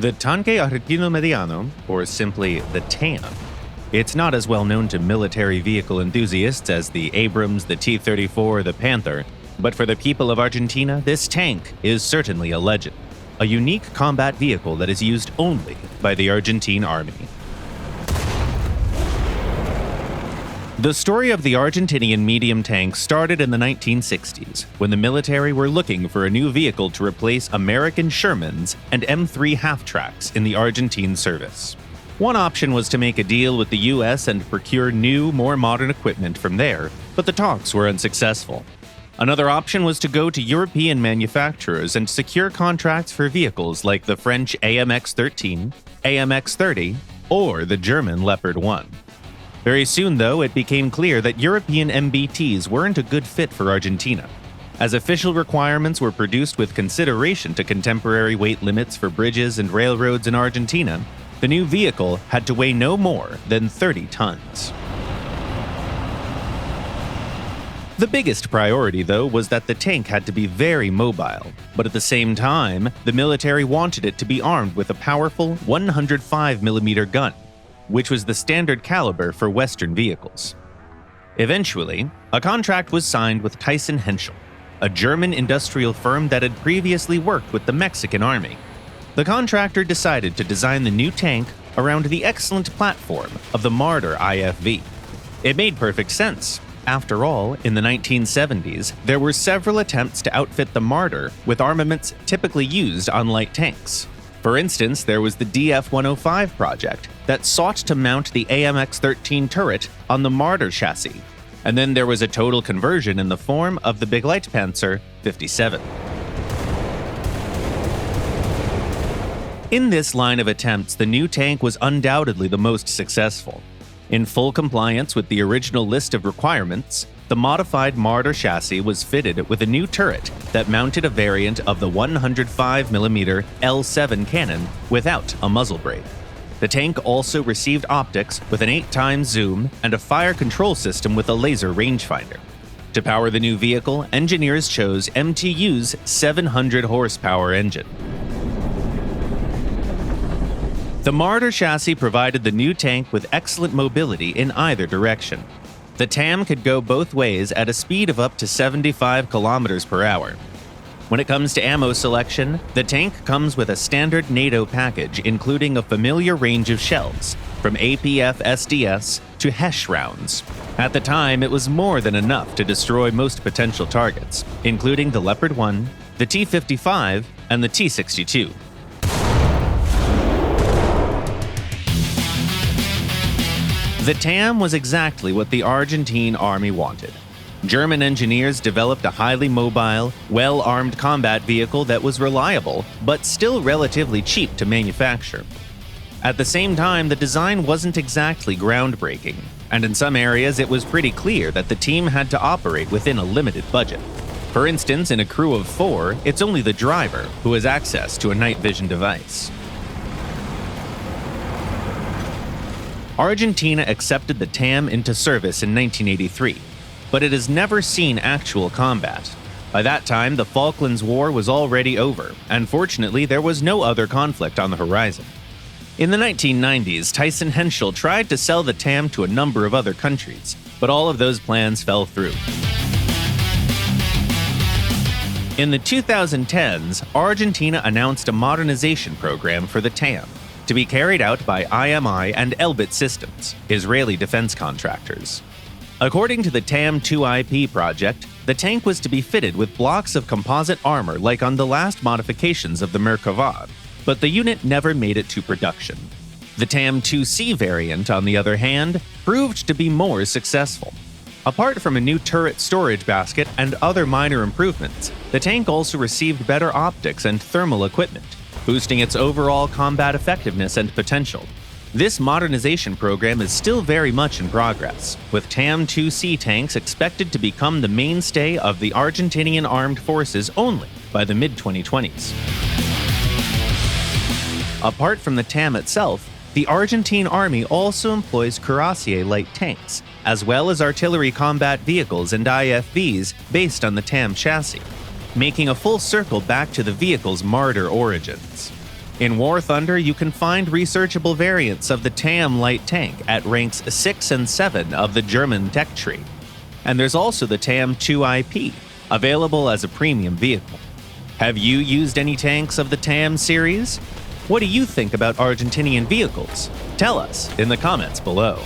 The Tanque Argentino Mediano, or simply the TAM. It's not as well known to military vehicle enthusiasts as the Abrams, the T-34, or the Panther, but for the people of Argentina, this tank is certainly a legend. A unique combat vehicle that is used only by the Argentine army. The story of the Argentinian medium tank started in the 1960s, when the military were looking for a new vehicle to replace American Shermans and M3 half-tracks in the Argentine service. One option was to make a deal with the US and procure new, more modern equipment from there, but the talks were unsuccessful. Another option was to go to European manufacturers and secure contracts for vehicles like the French AMX-13, AMX-30, or the German Leopard 1. Very soon, though, it became clear that European MBTs weren't a good fit for Argentina. As official requirements were produced with consideration to contemporary weight limits for bridges and railroads in Argentina, the new vehicle had to weigh no more than 30 tons. The biggest priority, though, was that the tank had to be very mobile, but at the same time, the military wanted it to be armed with a powerful 105mm gun, which was the standard caliber for Western vehicles. Eventually, a contract was signed with Thyssen-Henschel, a German industrial firm that had previously worked with the Mexican army. The contractor decided to design the new tank around the excellent platform of the Marder IFV. It made perfect sense. After all, in the 1970s, there were several attempts to outfit the Marder with armaments typically used on light tanks. For instance, there was the DF-105 project that sought to mount the AMX-13 turret on the Marder chassis, and then there was a total conversion in the form of the Begleitpanzer 57. In this line of attempts, the new tank was undoubtedly the most successful. In full compliance with the original list of requirements, the modified Marder chassis was fitted with a new turret that mounted a variant of the 105mm L7 cannon without a muzzle brake. The tank also received optics with an 8x zoom and a fire control system with a laser rangefinder. To power the new vehicle, engineers chose MTU's 700 horsepower engine. The Marder chassis provided the new tank with excellent mobility in either direction. The TAM could go both ways at a speed of up to 75 kilometers per hour. When it comes to ammo selection, the tank comes with a standard NATO package including a familiar range of shells, from APF SDS to HESH rounds. At the time, it was more than enough to destroy most potential targets, including the Leopard 1, the T-55, and the T-62. The TAM was exactly what the Argentine army wanted. German engineers developed a highly mobile, well-armed combat vehicle that was reliable, but still relatively cheap to manufacture. At the same time, the design wasn't exactly groundbreaking, and in some areas it was pretty clear that the team had to operate within a limited budget. For instance, in a crew of 4, it's only the driver who has access to a night vision device. Argentina accepted the TAM into service in 1983, but it has never seen actual combat. By that time, the Falklands War was already over, and fortunately, there was no other conflict on the horizon. In the 1990s, Thyssen-Henschel tried to sell the TAM to a number of other countries, but all of those plans fell through. In the 2010s, Argentina announced a modernization program for the TAM, to be carried out by IMI and Elbit Systems, Israeli defense contractors. According to the TAM-2IP project, the tank was to be fitted with blocks of composite armor like on the last modifications of the Merkava, but the unit never made it to production. The TAM-2C variant, on the other hand, proved to be more successful. Apart from a new turret storage basket and other minor improvements, the tank also received better optics and thermal equipment, boosting its overall combat effectiveness and potential. This modernization program is still very much in progress, with TAM-2C tanks expected to become the mainstay of the Argentinian armed forces only by the mid-2020s. Apart from the TAM itself, the Argentine army also employs cuirassier light tanks, as well as artillery combat vehicles and IFVs based on the TAM chassis, making a full circle back to the vehicle's Marder origins. In War Thunder, you can find researchable variants of the TAM light tank at ranks 6 and 7 of the German tech tree. And there's also the TAM 2IP, available as a premium vehicle. Have you used any tanks of the TAM series? What do you think about Argentinian vehicles? Tell us in the comments below.